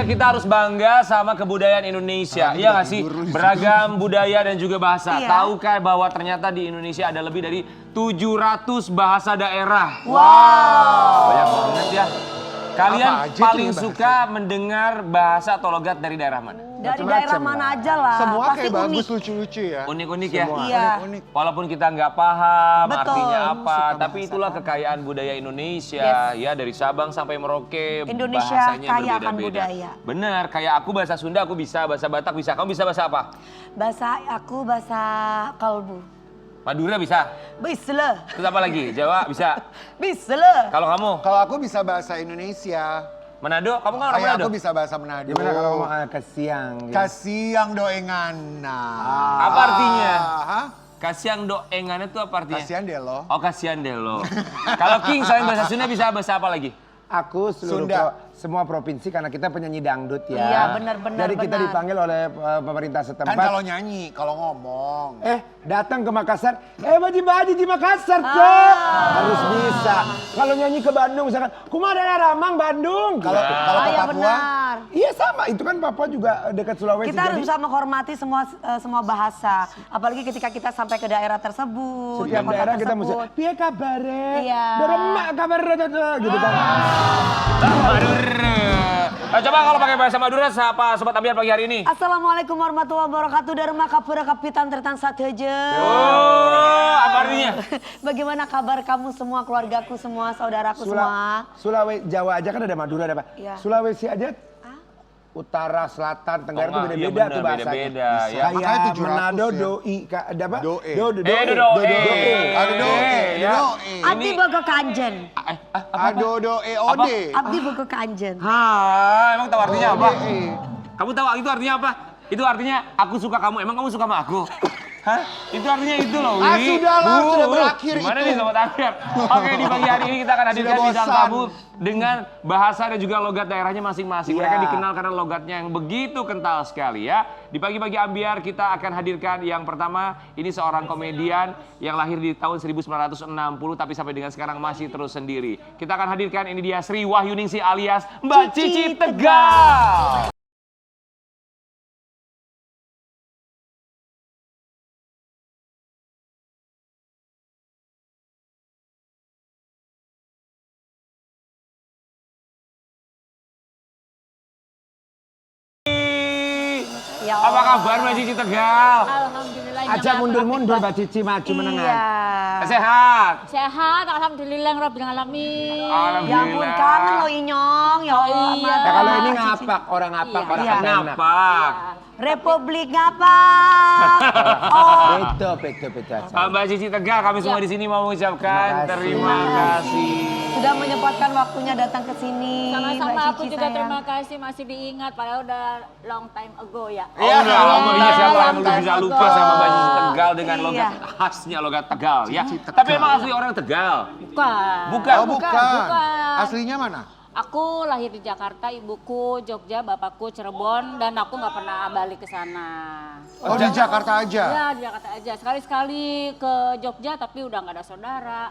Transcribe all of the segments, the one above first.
kita harus bangga sama kebudayaan Indonesia. Iya nggak sih? Beragam budaya dan juga bahasa. Iya. Tahukah bahwa ternyata di Indonesia ada lebih dari 700 bahasa daerah? Wow. Banyak banget ya. Kalian Apa aja paling tuh suka mendengar bahasa atau logat dari daerah mana? Dari Macem-macem daerah mana lah. aja lah. Semua Pasti kayak unik. bagus, lucu-lucu ya. Unik-unik ya? Semua Iya. unik-unik. Walaupun kita nggak paham Betul. artinya apa, Suka tapi bahasa itulah kamu. kekayaan budaya Indonesia. Ya dari Sabang sampai Merauke, Indonesia bahasanya kaya akan berbeda-beda. budaya. Benar, kayak aku bahasa Sunda aku bisa, bahasa Batak bisa. Kamu bisa bahasa apa? Bahasa kalbu. Madura bisa. Bisle. Terus apa lagi? Jawa bisa. Bisle. Kalau kamu? Kalau aku bisa bahasa Indonesia. Manado? Kamu kan orang Kayak Manado? aku bisa bahasa Manado. Gimana kalau ngomong ke siang? Gitu? Kasiang doengan. Nah. Apa artinya? Hah? Kasiang doengannya itu apa artinya? Kasihan deh lo. Oh kasihan deh lo. Kalau King selain bahasa Sunda bisa bahasa apa lagi? Aku seluruh Sunda. semua provinsi karena kita penyanyi dangdut ya. Iya, benar-benar, Jadi kita benar. dipanggil oleh pemerintah Kan setempat. kalau nyanyi, kalau ngomong. Datang ke Makassar, baji-baji di Makassar kok. Harus bisa. Kalau nyanyi ke Bandung misalkan, kumaha daerah Ramang Bandung. Kalau ke Iya Papua, benar. Iya sama, itu kan Papua juga dekat Sulawesi. Kita harus jadi bisa menghormati semua bahasa. Apalagi ketika kita sampai ke daerah tersebut. setiap ke kota daerah kita mesti, tersebut. piye kabare? Iya. Beremak kabare gitu kan. Madura. Coba kalau pakai bahasa Madura siapa sobat ambiar pagi hari ini? Assalamualaikum warahmatullahi wabarakatuh. Dharma kapura kapitan tertan sateje. Oh, apa artinya? Bagaimana kabar kamu semua, keluargaku semua, saudaraku semua? Sulawesi, Jawa aja kan ada Madura ada apa? Iya. Sulawesi aja utara, selatan, tenggara Oh, itu iya beda bener, tuh bahasanya. beda-beda, ya. Kayak Makanya 700 Manado, ya. doi, ada apa? Doe. Doe. Doe. Aduh doe, Ya. doe. Abdi bogo kanjen. Aduh doe ode. Abdi bogo kanjen. Hah, emang tahu artinya apa? Ode. Kamu tahu itu artinya apa? Itu artinya aku suka kamu. Emang kamu suka sama aku? Hah? Itu artinya itu loh, Ah, Wi. sudahlah, sudah berakhir Gimana itu. nih sobat ambiar? Oke, di pagi hari ini kita akan hadirkan Sudah bintang bosan. tamu dengan bahasa dan juga logat daerahnya masing-masing. Iya. Mereka dikenal karena logatnya yang begitu kental sekali ya. Di pagi-pagi ambiar kita akan hadirkan yang pertama, ini seorang komedian yang lahir di tahun 1960 tapi sampai dengan sekarang masih terus sendiri. Kita akan hadirkan ini dia Sri Wahyuningsi alias Mbak Cici Tegal. Ya Apa kabar Mbak Cici Tegal? Alhamdulillah. Aja mundur-mundur Mbak Cici maju menengan. Iya. Sehat? Sehat, alhamdulillah rabbil alamin. Ya ampun kangen lo Inyong. Ya Allah. iya. Ya kalau ini ngapak, orang ngapak, Iya. orang Iya. enak. Ngapak. Republik ngapak. Oh. Beto aja. Mbak Cici Tegal, kami semua di sini mau mengucapkan terima kasih. Sudah menyempatkan waktunya datang ke sini. Sama-sama Mbak aku Cici juga sayang. terima kasih masih diingat padahal udah long time ago ya. Oh udah lama iya siapa yang lu Long bisa time lupa ago. sama Mbak Cici Tegal dengan Iya. logat khasnya logat Tegal ya. Tapi emang asli orang Tegal? Bukan. Bukan. Oh bukan. bukan. Aslinya mana? Aku lahir di Jakarta, ibuku Jogja, bapakku Cirebon dan aku nggak pernah balik ke sana. Oh di Jakarta aja? Ya di Jakarta aja. Sekali-sekali ke Jogja tapi udah nggak ada saudara.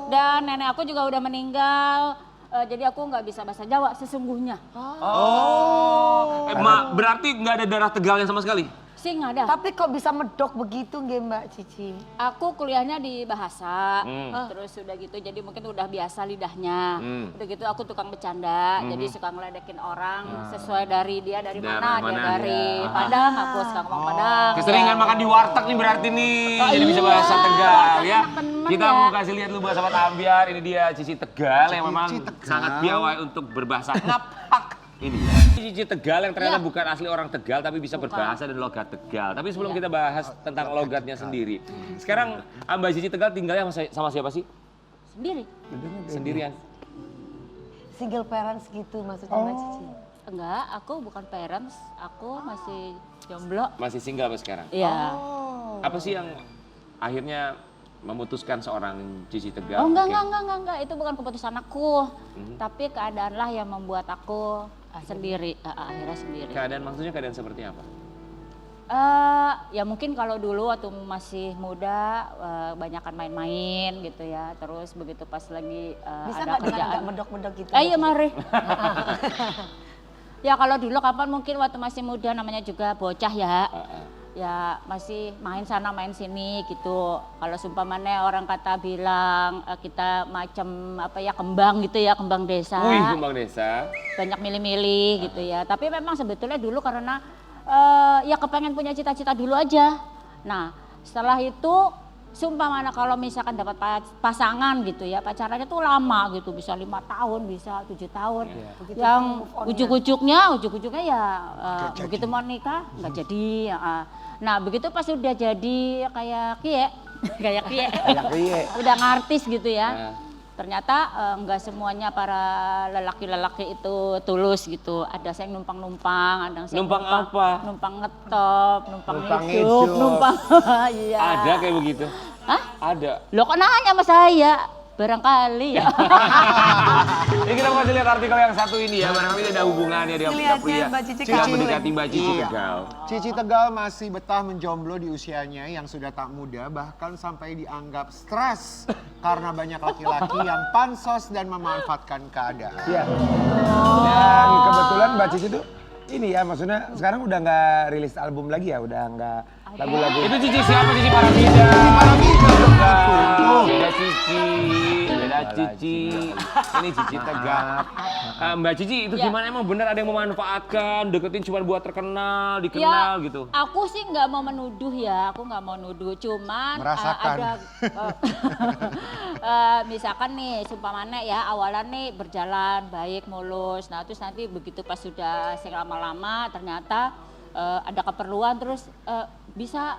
Dan nenek aku juga udah meninggal. Jadi aku nggak bisa bahasa Jawa sesungguhnya. Oh. Berarti nggak ada darah Tegalnya sama sekali? Sih nggak ada. Tapi kok bisa medok begitu nggih Mbak Cici? Aku kuliahnya di bahasa, Hmm. terus udah gitu jadi mungkin udah biasa lidahnya. Hmm. Udah gitu aku tukang bercanda, jadi suka ngeledekin orang sesuai dari dia dari mana, dia dari Padang, aku suka ngomong Padang. Keseringan makan di warteg nih berarti nih. Jadi bisa iya, bahasa Tegal warteg ya. enak temen Kita ya. mau kasih lihat lu bahasa ambiar. Ini dia Cici Tegal yang memang Cici Tegal. sangat piawai untuk berbahasa ngapak. Ini Cici Tegal yang ternyata bukan asli orang Tegal tapi bisa berbahasa dan logat Tegal. Tapi sebelum kita bahas tentang logatnya sendiri. Sekarang Mbak Cici Tegal tinggalnya sama siapa sih? Sendiri. Sendirian. Single parents gitu maksudnya Mbak Cici. Enggak, aku bukan parents, aku masih jomblo. Masih single sampai sekarang. Iya. Apa sih yang akhirnya memutuskan seorang Cici Tegal? Oh Oke. enggak, itu bukan keputusan aku. Tapi keadaanlah yang membuat aku sendiri, akhirnya sendiri. Keadaan maksudnya keadaan seperti apa? Ya mungkin kalau dulu waktu masih muda banyakan main-main gitu ya. Terus begitu pas lagi Bisa ada nggak dengan kerjaan. nggak medok-medok gitu? Ayo mari. Ya kalau dulu kapan mungkin waktu masih muda namanya juga bocah ya. Ya masih main sana main sini gitu. Kalau seumpamanya orang kata bilang kita macam apa ya kembang gitu ya, kembang desa. Wih, kembang desa. Banyak milih-milih gitu ya. Tapi memang sebetulnya dulu karena ya kepengen punya cita-cita dulu aja. Nah setelah itu seumpamanya kalau misalkan dapat pasangan gitu ya, pacarannya tuh lama gitu, bisa 5 tahun, bisa 7 tahun. Yang ujuk-ujuknya ya begitu mau nikah nggak jadi. Nah begitu pas udah jadi kayak kie, udah ngartis gitu ya. Ternyata nggak semuanya para lelaki-lelaki itu tulus gitu. Ada yang numpang-numpang, ada yang Numpang apa? Numpang ngetop, numpang Numpang hidup, hidup. numpang iya. Ada kayak begitu? Hah? Ada. Lo kok nanya sama saya? Barangkali ya. Ini kita mau kasih lihat artikel yang satu ini ya, barangkali ada hubungannya dengan Lihat pria ya, Mbak Cici yang Tegal. mendekati Mbak Cici Iya. Tegal. Cici Tegal masih betah menjomblo di usianya yang sudah tak muda, bahkan sampai dianggap stres karena banyak laki-laki yang pansos dan memanfaatkan keadaan. Iya. Dan kebetulan Mbak Cici tuh ini ya, maksudnya sekarang udah nggak rilis album lagi ya, udah nggak lagu-lagu. Itu Cici siapa? Cici Paramida. Beda Cici, beda Cici. Ini Cici Tegal. Mbak Cici itu Ya. gimana, emang benar ada yang memanfaatkan, deketin cuma buat terkenal, dikenal gitu? Aku sih nggak mau menuduh ya, aku nggak mau nuduh, cuman Merasakan. ada misalkan nih, sumpamanya ya awalan nih berjalan baik mulus, nah terus nanti begitu pas sudah lama-lama ternyata ada keperluan terus bisa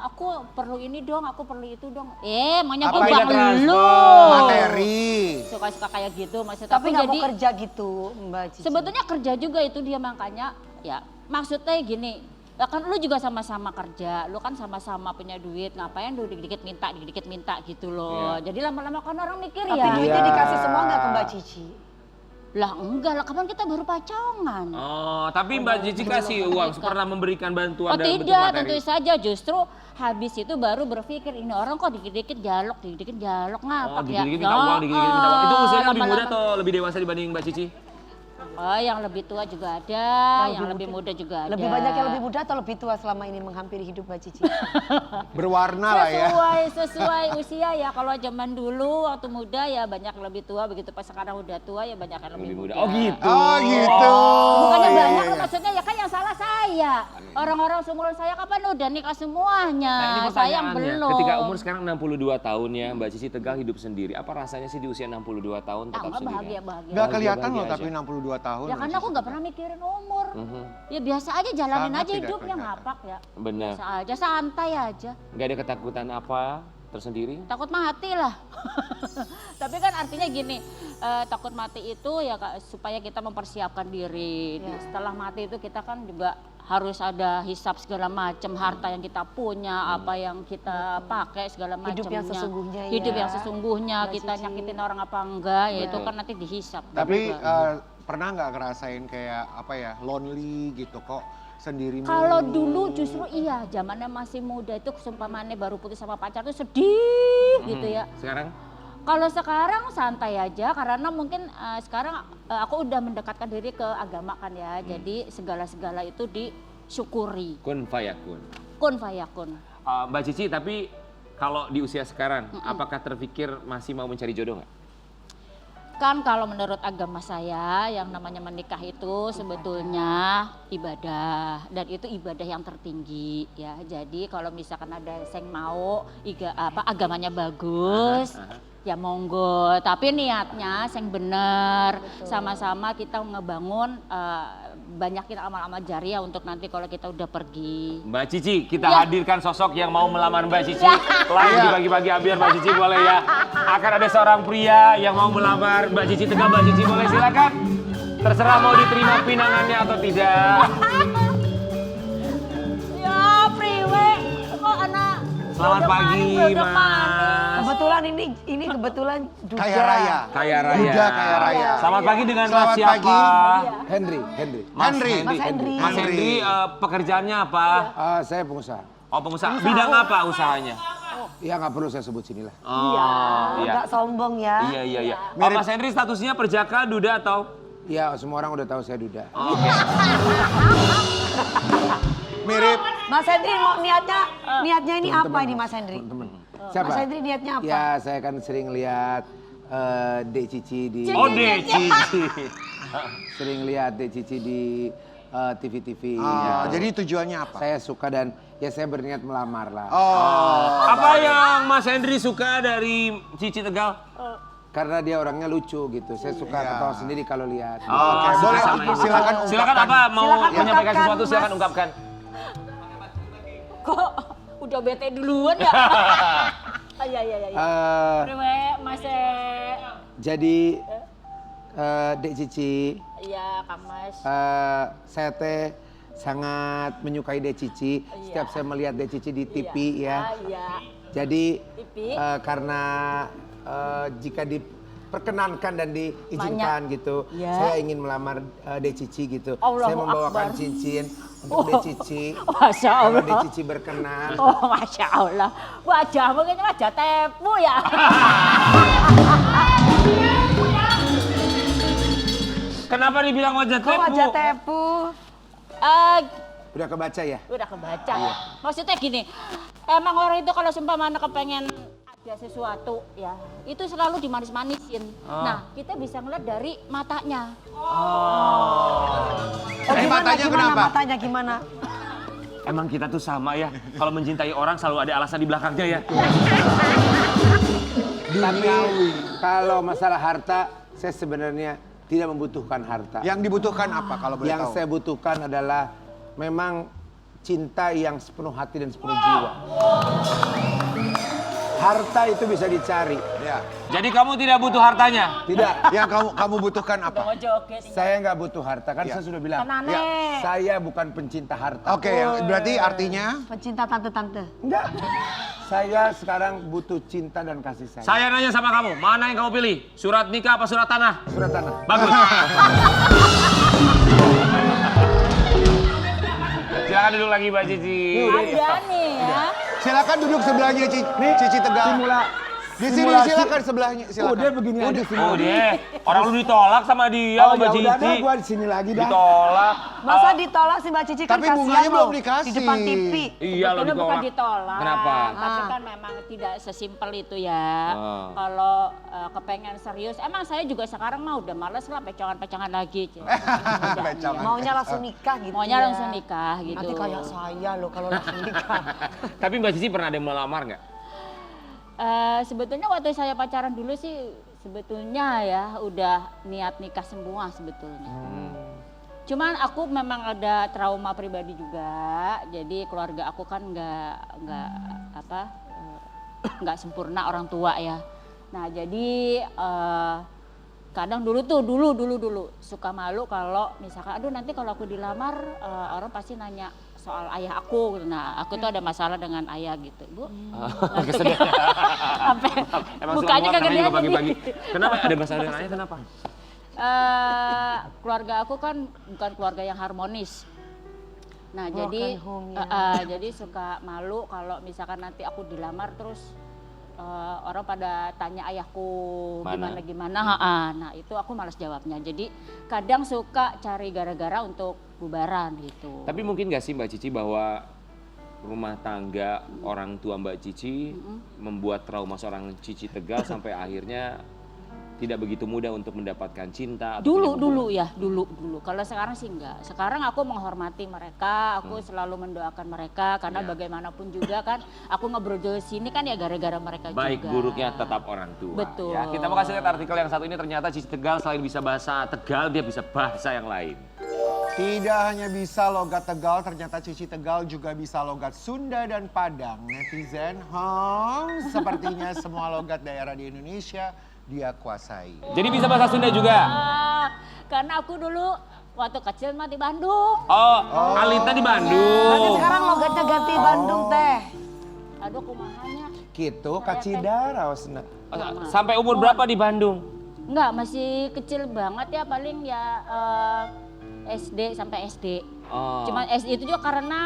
aku perlu ini dong, aku perlu itu dong. Maunya Apa gue ini bang transfer? lu. Materi. Suka-suka kayak gitu maksud Tapi aku nggak mau jadi kerja gitu Mbak Cici. sebetulnya kerja juga itu dia makanya ya maksudnya gini. Ya kan lu juga sama-sama kerja, lu kan sama-sama punya duit, ngapain lu dikit-dikit minta gitu loh. Jadi lama-lama kan orang mikir Tapi ya. duitnya dikasih semua nggak ke Mbak Cici? Lah enggak lah, kapan kita baru pacongan. Oh, tapi Mbak Cici kasih uang, pernah memberikan bantuan Oh dalam bentuk tidak, materi? tentu saja justru habis itu baru berpikir ini orang kok dikit-dikit jalok ngapak Oh, ya. dikit-dikit minta uang, dikit-dikit minta uang. Itu usianya lebih muda lama-lama. atau lebih dewasa dibanding Mbak Cici? Oh yang lebih tua juga ada, yang lebih muda juga ada. Lebih banyak yang lebih muda atau lebih tua selama ini menghampiri hidup Mbak Cici? Berwarna lah ya. Sesuai usia ya, kalau zaman dulu waktu muda ya banyak yang lebih tua, begitu pas sekarang udah tua ya banyak yang lebih muda. Oh gitu. Oh gitu. Bukannya Iya, banyak iya, loh, iya. maksudnya ya kan yang salah saya. Orang-orang seumuran saya kapan udah nikah semuanya, Nah ini saya yang pertanyaannya, belum. ketika umur sekarang 62 tahun ya, Mbak Cici Tegal hidup sendiri. Apa rasanya sih di usia 62 tahun tetap Enggak sendiri? bahagia. Gak kelihatan Bahagia loh aja. tapi 62 tahun. Ya loh, karena aku Cici nggak pernah mikirin umur. Mhm. Ya biasa aja jalanin Sangat aja tidak hidupnya kelihatan. ngapak ya. Benar. Biasa aja, santai aja. Nggak ada ketakutan apa tersendiri? Takut mati lah. Tapi kan artinya gini, takut mati itu ya Kak, supaya kita mempersiapkan diri. Setelah mati itu kita kan juga harus ada hisap segala macam, harta yang kita punya, apa yang kita pakai segala macamnya. Hidup yang sesungguhnya ya. Hidup yang sesungguhnya, Mbak kita Cici. nyakitin orang apa enggak, ya itu kan nanti dihisap. Tapi juga. pernah nggak ngerasain kayak apa ya lonely gitu kok sendiri Kalau mulu? dulu justru iya, zamannya masih muda itu kesumpamannya baru putus sama pacar tuh sedih gitu ya. Sekarang? Kalau sekarang santai aja karena mungkin sekarang aku udah mendekatkan diri ke agama kan ya. Jadi segala-segala itu disyukuri. Kun fayakun. Kun fayakun. Mbak Cici, tapi kalau di usia sekarang, apakah terpikir masih mau mencari jodoh nggak? Kan kalau menurut agama saya yang namanya menikah itu sebetulnya ibadah dan itu ibadah yang tertinggi ya. Jadi kalau misalkan ada yang mau agamanya bagus ya monggo, tapi niatnya yang benar, sama-sama kita ngebangun banyakin amal-amal jariah untuk nanti kalau kita udah pergi. Mbak Cici, kita Ya. hadirkan sosok yang mau melamar Mbak Cici. Live dibagi-bagi ambiar Mbak Cici boleh ya. Akan ada seorang pria yang mau melamar Mbak Cici Tegal. Mbak Cici boleh silakan. Terserah mau diterima pinangannya atau tidak. Ya priwe, kok anak Selamat pagi, Mas. Kebetulan ini kebetulan duga. Kaya raya. Kaya raya. Duga kaya raya. Selamat pagi dengan Selamat Mas siapa? pagi. Henry. Mas Henry. Mas Henry. Mas Henry, pekerjaannya apa? Saya pengusaha. Oh, pengusaha. Bidang apa usahanya? Ya nggak perlu saya sebut sini lah. Oh, iya. Nggak sombong ya. Iya. Oh, Mas Henry statusnya perjaka, duda atau? Ya, semua orang udah tahu saya duda. Mirip. Mas Hendri mau niatnya ini apa ini Mas Hendri? Siapa? Mas Hendri niatnya apa? Ya, saya kan sering lihat Dek Cici di... Oh, Dek Cici. Sering lihat Dek Cici di TV-TV. Jadi tujuannya apa? Saya suka dan ya saya berniat melamar lah. Apa yang Mas Hendri suka dari Cici Tegal? Karena dia orangnya lucu gitu. Saya suka ketawa sendiri kalau lihat. Oke, boleh silakan ungkapkan. Silakan apa mau Silakan menyampaikan ungkapkan, sesuatu silakan Mas. ungkapkan. Kok udah bete duluan ya? Iya. Priwe, Mas. Jadi Dek Cici, Iya, Kang Mas. saya teh sangat menyukai Dek Cici. Setiap saya melihat Dek Cici di TV ya. Iya. Jadi TV. karena jika diperkenankan dan diizinkan gitu, Ya. saya ingin melamar Dek Cici gitu. Allahu Saya membawakan Akbar. cincin untuk Dek Cici. Masya Kalau Allah. Dek Cici berkenan. Oh, Masya Allah. Wajahmu kayaknya wajah tepu ya. Kenapa dibilang wajah Kok tepu? wajah tepu? Udah kebaca ya? Udah kebaca. Maksudnya gini, emang orang itu kalau seumpamanya kepengen ada sesuatu ya, itu selalu dimanis-manisin. Nah, kita bisa ngeliat dari matanya. Matanya kenapa? Matanya gimana? Emang kita tuh sama ya. Kalau mencintai orang selalu ada alasan di belakangnya ya. Tapi kalau masalah harta, saya sebenarnya tidak membutuhkan harta. Yang dibutuhkan apa kalau boleh Yang tahu? saya butuhkan adalah memang cinta yang sepenuh hati dan sepenuh jiwa. Harta itu bisa dicari. Ya. Jadi kamu tidak butuh hartanya? Tidak, Yang kamu butuhkan apa? saya nggak butuh harta. Kan Ya. saya sudah bilang, Tenane. saya bukan pencinta harta. Oke, berarti artinya Pecinta tante-tante. Enggak. Saya sekarang butuh cinta dan kasih sayang. Saya nanya sama kamu, mana yang kamu pilih? Surat nikah apa surat tanah? Surat tanah. Bagus. Silakan duduk lagi Mbak Cici. Ada nih ya. silakan duduk sebelahnya Cici Tegal. Di sini Simulasi. silakan sebelahnya, silakan. Udah begini aja sih. Oh dia, orang lu ditolak sama dia, Oh, sama Mbak ya udah dah, Cici. gua di sini lagi dah. Ditolak. Masa ditolak sih Mbak Cici kan Tapi bunganya kasihan belum loh, dikasih. di depan TV. Iya lo Sebetulnya bukan ditolak. ditolak. Kenapa? Tapi kan memang tidak sesimpel itu ya. Ah. Kalau kepengen serius, emang saya juga sekarang mah udah males lah pecangan-pecangan lagi. Pecangan. Maunya langsung nikah gitu. Maunya ya. langsung nikah gitu. Nanti kayak saya loh kalau langsung nikah. Tapi Mbak Cici pernah ada yang melamar nggak? Sebetulnya waktu saya pacaran dulu sih sebetulnya ya udah niat nikah semua sebetulnya. Cuman aku memang ada trauma pribadi juga, jadi keluarga aku kan nggak sempurna orang tua ya. Nah jadi kadang dulu suka malu kalau misalkan aduh nanti kalau aku dilamar orang pasti nanya soal ayah aku. Nah aku tuh ada masalah dengan ayah gitu, Bu. Kesedih. Sampai Emang mukanya suka kagak juga dia pagi-pagi. Kenapa ada masalah dengan ayah? Kenapa? Keluarga aku kan bukan keluarga yang harmonis. Nah jadi Broken home, ya. jadi suka malu kalau misalkan nanti aku dilamar terus orang pada tanya ayahku Mana? gimana. Nah itu aku malas jawabnya. Jadi kadang suka cari gara-gara untuk bubaran gitu. Tapi mungkin nggak sih Mbak Cici bahwa rumah tangga orang tua Mbak Cici membuat trauma seorang Cici Tegal sampai akhirnya tidak begitu mudah untuk mendapatkan cinta? atau punya hubungan? Dulu. Kalau sekarang sih enggak. Sekarang aku menghormati mereka, aku selalu mendoakan mereka karena bagaimanapun juga kan aku ngebrojol sini kan ya gara-gara mereka Baik juga. buruknya tetap orang tua. Betul. Ya, kita mau kasih lihat artikel yang satu ini, ternyata Cici Tegal selain bisa bahasa Tegal, dia bisa bahasa yang lain. Tidak hanya bisa logat Tegal, ternyata Cici Tegal juga bisa logat Sunda dan Padang. Netizen, sepertinya semua logat daerah di Indonesia dia kuasai. Jadi bisa bahasa Sunda juga? Karena aku dulu waktu kecil mah di Bandung. Oh, Alita di Bandung. Tapi sekarang logatnya ganti Bandung teh. Aduh kumahanya. Gitu, kacidara wasna. Sampai umur berapa di Bandung? Enggak, masih kecil banget ya paling ya SD sampai SD. Oh. Cuman SD itu juga karena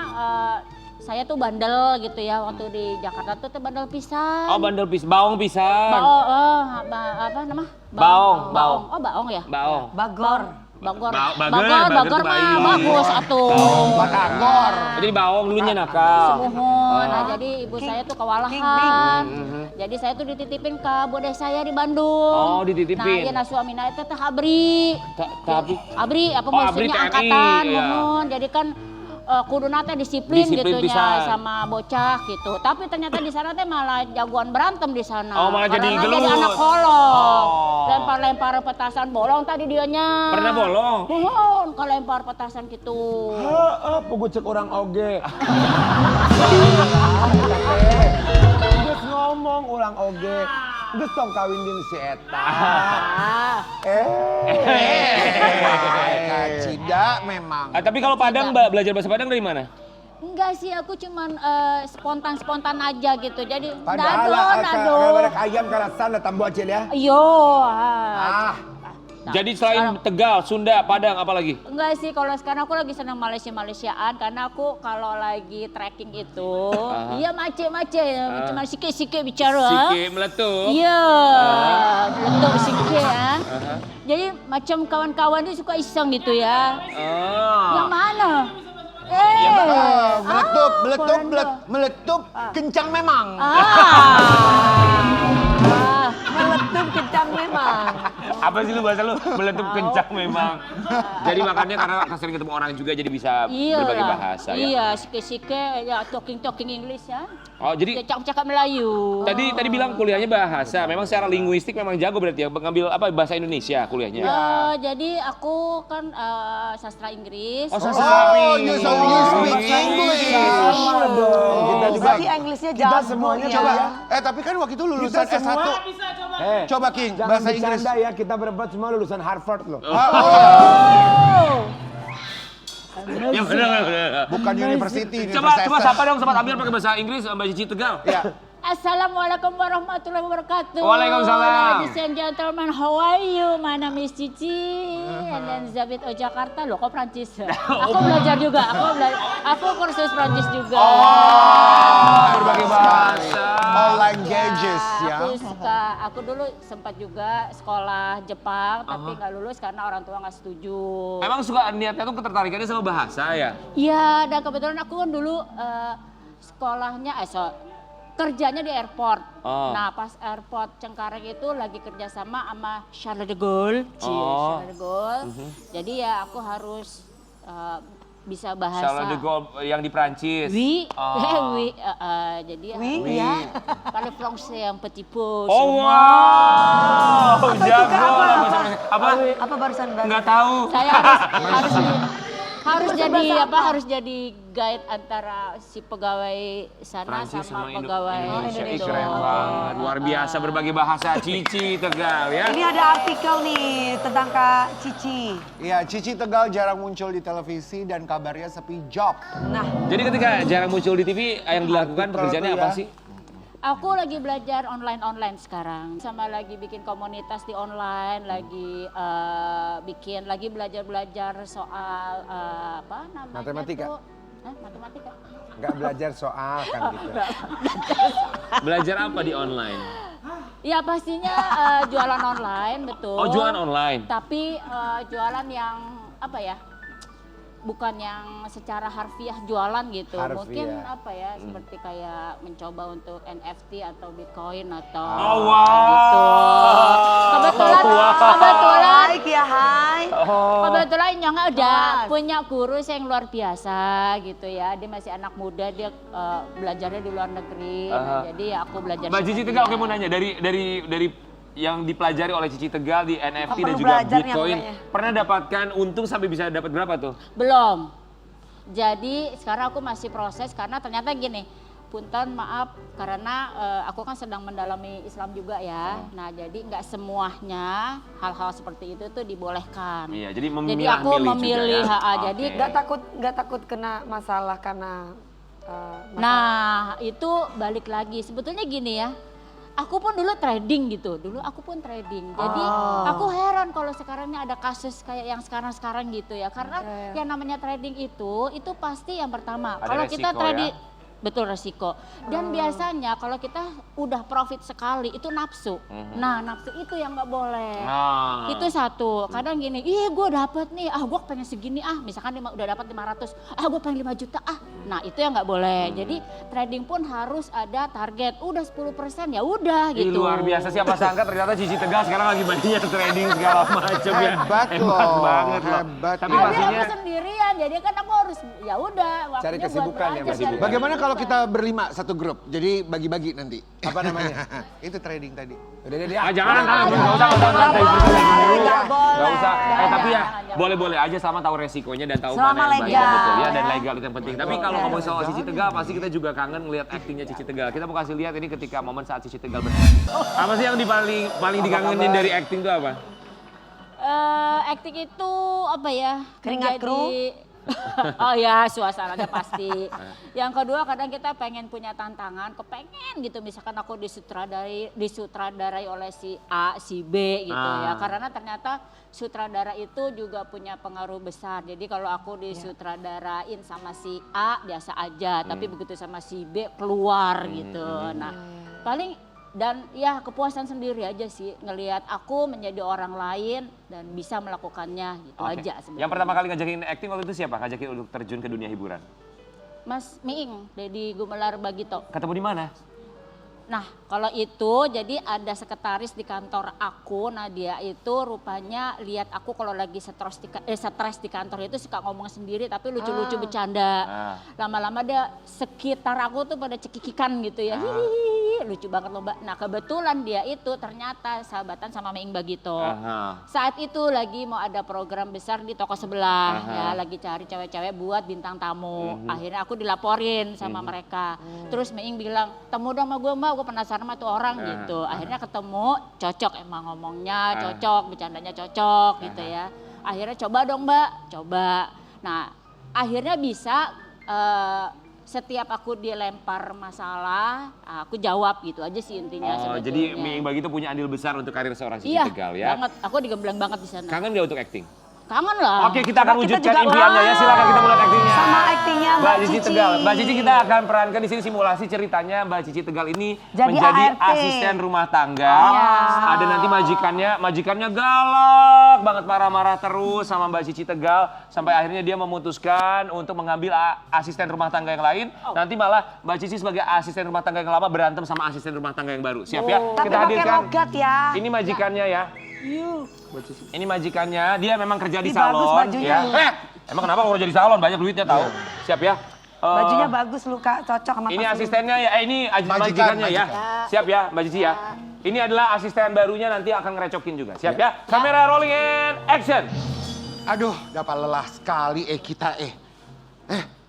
saya tuh bandel gitu ya waktu di Jakarta tuh bandel pisan. Oh, bandel baong pisang. Apa nama? Baong. Oh, baong ya? Baong. Bagor. Bagor Bagor tuh mah baik. bagus atuh. Batagor. Jadi bawang dulunya nakal. Semuhun. Nah, jadi ibu saya tuh kewalahan. Jadi saya tuh dititipin ke bude saya di Bandung. Oh, dititipin. Nah, iya nah suamina itu teh abri. Tapi Abri apa Oh, abri maksudnya TNI, angkatan, iya. mohon. Jadi kan kuduna teh disiplin Disiplin gitunya pisan. sama bocah gitu. Tapi ternyata di sana teh malah jagoan berantem di sana. Oh, malah jadi Karena gelut. anak kolong. Oh. Lempar-lempar petasan bolong tadi dianya. pernah bolong. Mohon kelempar petasan gitu. Pugu cek orang oge. Geus ngomong ulang oge. Geus tong kawin jeung si eta. Cida memang. Tapi kalau Padang Mbak belajar bahasa Padang dari mana? Enggak sih, aku cuman spontan aja gitu. Jadi Padahal nado. barek ayam karasan tambu acil ya. Yo. Jadi selain Tegal, Sunda, Padang apa lagi? Enggak sih, kalau sekarang aku lagi senang Malaysiaan karena aku kalau lagi trekking itu, iya mace cuma sike bicara. Sike meletup. Iya, meletup sike ya. Jadi macam kawan-kawan itu suka iseng gitu ya. Yang mana? Meletup, kencang memang. Meletup kencang memang. Apa sih lu bahasa lu? Meletup kencang memang. Jadi makanya karena sering ketemu orang juga jadi bisa berbagi bahasa ya. Iya, sike ya talking English ya. Oh, jadi Ya, cakap Melayu. tadi bilang kuliahnya bahasa. Memang secara linguistik memang jago berarti ya ngambil apa bahasa Indonesia kuliahnya. Jadi aku kan sastra Inggris. Oh, sastra You speak English. Sama dong. Kita juga. Berarti Inggrisnya Kita jago semuanya ya. Coba. ya. Tapi kan waktu itu lulusan Kita semua. S1. Coba King, Jangan bahasa Inggris. bercanda ya, kita berempat semua lulusan Harvard loh. Ya benar. Bukan university. Coba siapa dong sempat ambil pakai bahasa Inggris Mbak Cici Tegal. Ya. Assalamualaikum warahmatullahi wabarakatuh. Waalaikumsalam. Ladies and gentlemen, how are you? My name is Cici and then Zabit O Jakarta. Loh, kok Prancis? Aku belajar juga. Aku kursus Prancis juga. Berbagai bahasa. All languages ya. Aku dulu sempat juga sekolah Jepang, tapi nggak lulus karena orang tua nggak setuju. Emang suka niatnya tuh ketertarikannya sama bahasa ya? Iya, dan kebetulan aku kan dulu sekolahnya, kerjanya di airport. Nah, pas airport Cengkareng itu lagi kerjasama sama Charles de Gaulle. Charles de Gaulle. Jadi ya aku harus bisa bahasa. Charles de Gaulle yang di Prancis. Oui, jadi ya. Parle français un petit peu. Oh wow, jago lah bahasa Prancis. Apa? Apa barusan bahasa? Nggak tahu. Saya harus jadi guide antara si pegawai sana Prancis sama sama pegawai Indonesia. Ih, Indonesia. keren banget, luar biasa berbagi bahasa Cici Tegal ya. Ini ada artikel nih tentang Kak Cici. Iya, Cici Tegal jarang muncul di televisi dan kabarnya sepi job. Nah, Jadi ketika jarang muncul di TV, yang dilakukan pekerjaannya apa sih? Aku lagi belajar online sekarang, sama lagi bikin komunitas di online, lagi lagi belajar soal apa namanya Matematika. tuh? Hah, matematika? Nggak belajar soal kan gitu. Belajar apa di online? Ya pastinya jualan online, betul. Oh, jualan online. Tapi jualan yang apa ya? Bukan yang secara harfiah jualan gitu. Harfiah. Mungkin apa ya, seperti kayak mencoba untuk NFT atau Bitcoin atau Oh wow. gitu. Kebetulan baik ya, hai. kebetulan Nyong udah punya guru yang luar biasa gitu ya. Dia masih anak muda, dia belajarnya di luar negeri. Nah, jadi ya aku belajar. Mbak Cici sama Tegal, dia. oke mau nanya dari yang dipelajari oleh Cici Tegal di NFT dan Perlu juga belajar nih Bitcoin, makanya. pernah dapatkan untung sampai bisa dapat berapa tuh? Belum. Jadi sekarang aku masih proses karena ternyata gini, punten maaf karena aku kan sedang mendalami Islam juga ya. Nah jadi nggak semuanya hal-hal seperti itu tuh dibolehkan. Iya, jadi Jadi aku memilih, juga ya. jadi Nggak takut kena masalah karena masalah. nah itu balik lagi sebetulnya gini ya. Aku pun dulu trading gitu, aku pun trading. Jadi aku heran kalau sekarangnya ada kasus kayak yang sekarang gitu ya. Karena yang namanya trading itu pasti yang pertama. Ada Kalau kita resiko trading, ya? betul resiko. Dan biasanya kalau kita udah profit sekali itu nafsu. Nah, nafsu itu yang nggak boleh. Nah. Itu satu. Kadang gini, gue dapet nih, gue pengen segini misalkan udah dapat 500, gue pengen 5 juta Nah, itu yang nggak boleh. Jadi trading pun harus ada target. Udah 10% ya udah Ih, gitu. luar biasa, siapa sangka ternyata Cici Tegal sekarang lagi banyak trading segala macam ya. Hebat loh, banget loh. hebat. Tapi Tapi pastinya aku sendirian, jadi kan aku harus ya udah waktunya Cari buat kesibukan ya, belajar, Mbak Cici. cari Bagaimana kalau kesibukan. kita berlima satu grup? Jadi bagi-bagi nanti. Apa namanya? Itu trading tadi. Udah deh. jangan, nggak usah, Nggak boleh. Nggak usah. Tapi ya Jangan. boleh-boleh aja sama tahu resikonya dan tahu Selama mana yang baik legal. betul ya dan legal itu yang penting. Tapi kalau ngomong soal Cici Tegal pasti kita juga kangen ngelihat aktingnya Cici Tegal. Kita mau kasih lihat ini ketika momen saat Cici Tegal apa sih yang paling dikangenin dari akting itu apa? Acting itu apa ya? Keringat kru. Oh ya, suasananya pasti. Yang kedua kadang kita pengen punya tantangan, kepengen gitu. Misalkan aku disutradarai oleh si A, si B gitu ya. Karena ternyata sutradara itu juga punya pengaruh besar. Jadi kalau aku disutradarain sama si A biasa aja, tapi begitu sama si B keluar gitu. Nah, paling dan ya kepuasan sendiri aja sih ngelihat aku menjadi orang lain dan bisa melakukannya gitu Oke. aja sebenarnya. Yang pertama kali ngajakin acting waktu itu siapa? Ngajakin untuk terjun ke dunia hiburan. Mas Miing, Deddy Gumelar Bagito. Ketemu di mana? Nah, kalau itu jadi ada sekretaris di kantor aku. Nah, dia itu rupanya lihat aku kalau lagi stres di kantor itu suka ngomong sendiri tapi lucu-lucu bercanda. Lama-lama dia sekitar aku tuh pada cekikikan gitu ya. Hihihi, lucu banget loh, Mbak. Nah, kebetulan dia itu ternyata sahabatan sama Miing Bagito. Saat itu lagi mau ada program besar di toko sebelah ya, lagi cari cewek-cewek buat bintang tamu. Akhirnya aku dilaporin sama mereka. Terus Miing bilang, "Temu dong sama gue, Mbak, gue penasaran sama tuh orang," gitu. Akhirnya ketemu, cocok emang ngomongnya, cocok, bercandanya cocok gitu ya. Akhirnya coba dong, Mbak, coba. Nah, akhirnya bisa setiap aku dilempar masalah, aku jawab gitu aja sih intinya sebetulnya. Jadi Miing Bagito punya andil besar untuk karir seorang Cici Iya, Tegal ya. banget. Aku digembleng banget di sana. Kangen gak untuk acting? Kangen lah. Oke, kita akan Kita wujudkan juga impiannya ya. Silakan kita mulai actingnya. Sama aktingnya Mbak Cici Cici. Tegal. Mbak Cici kita akan perankan di sini simulasi ceritanya Mbak Cici Tegal ini Jadi menjadi ART. asisten rumah tangga. Iya. Ada nanti majikannya galak banget marah-marah terus sama Mbak Cici Tegal sampai akhirnya dia memutuskan untuk mengambil asisten rumah tangga yang lain. Nanti malah Mbak Cici sebagai asisten rumah tangga yang lama berantem sama asisten rumah tangga yang baru. Siap ya? Tapi Kita pakai hadirkan. logat ya. Ini majikannya ya. Ini majikannya, dia memang kerja di Ih, bagus salon. bajunya nih. Emang kenapa kalau kerja di salon banyak duitnya tahu? Siap ya? Bajunya bagus lu Kak, cocok sama Ini kostum. asistennya ya, ini majikannya ya. Siap ya Mbak Cici ya? Ini adalah asisten barunya nanti akan ngerecokin juga. Siap ya? Kamera rolling and action. Aduh, dapat lelah sekali kita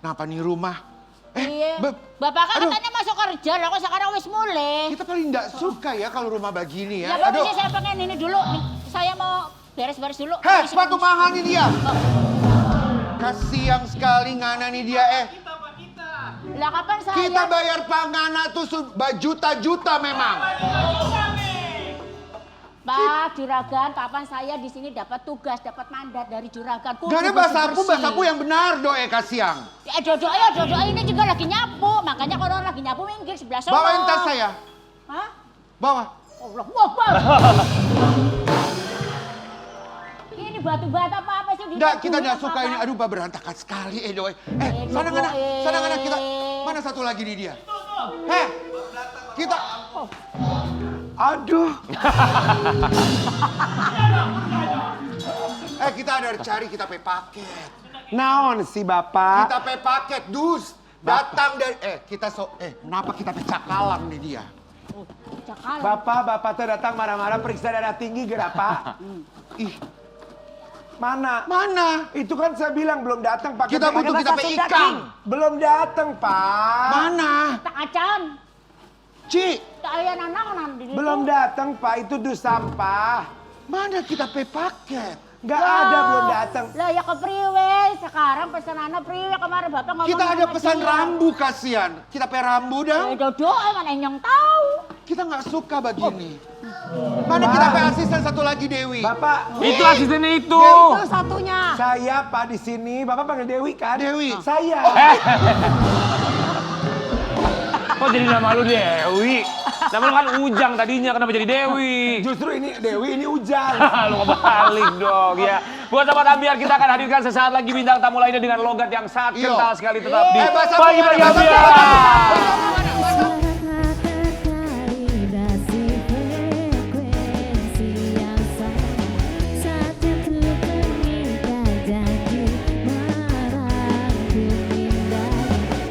kenapa nih rumah? Iya. Beb, Bapak kan aduh. katanya masuk kerja, lah kok sekarang wis mulai. Kita paling nggak suka ya kalau rumah begini Ya, ya. Bapak sih saya pengen ini dulu. Nih, saya mau beres-beres dulu. Sepatu mahal nih dia. Kasiang sekali ngana nih dia Lah kapan saya? Kita bayar pangana tuh juta-juta memang. Pak Juragan, kapan saya di sini dapat tugas, dapat mandat dari Juragan? Gak ada bahasaku yang benar doe kasiang. Dodo ini juga lagi nyapu. Makanya kalau lagi nyapu minggir sebelah sana. Bawain tas saya. Hah? Bawa. Allah, wah. Ini batu-batu apa sih? Enggak, kita enggak suka ini. Aduh, berantakan sekali doe. Sana ngana kita. Mana satu lagi nih dia? Kita. Aduh. Kita ada cari kita pay paket. Naon si Bapak? Kita pay paket, dus. Datang dari kenapa kita pay cakalang nih dia? Cakalang. Bapak teh datang marah-marah periksa darah tinggi gerapa. Ih, Mana? Itu kan saya bilang belum datang Pak. kita butuh kita pay ikan. Belum datang Pak. Mana? Tak acan. Ci, Tak ayah nanang di situ. Belum datang Pak, itu dus sampah. mana kita pay paket? Nggak ada, belum datang. Lah ya ke priwe, sekarang pesanannya priwe kemarin Bapak ngomong. Kita ada sama pesan dia. rambu kasihan. Kita pay rambu dong. Dodo emang yang tahu. Kita nggak suka begini. Mana kita pay asisten satu lagi Dewi? Bapak, Itu asistennya itu. Itu satunya. saya Pak di sini. Bapak panggil Dewi kan? Dewi. Saya. Kok jadi nama lu Dewi? Nama lu kan Ujang tadinya, kenapa jadi Dewi? Justru ini Dewi, ini Ujang. Lu kebalik dong ya. Buat Sobat Ambiar, kita akan hadirkan sesaat lagi bintang tamu lainnya dengan logat yang sangat Yo. kental sekali tetap di Bahasa Pagi-Pagi Ambiar. Ambiar.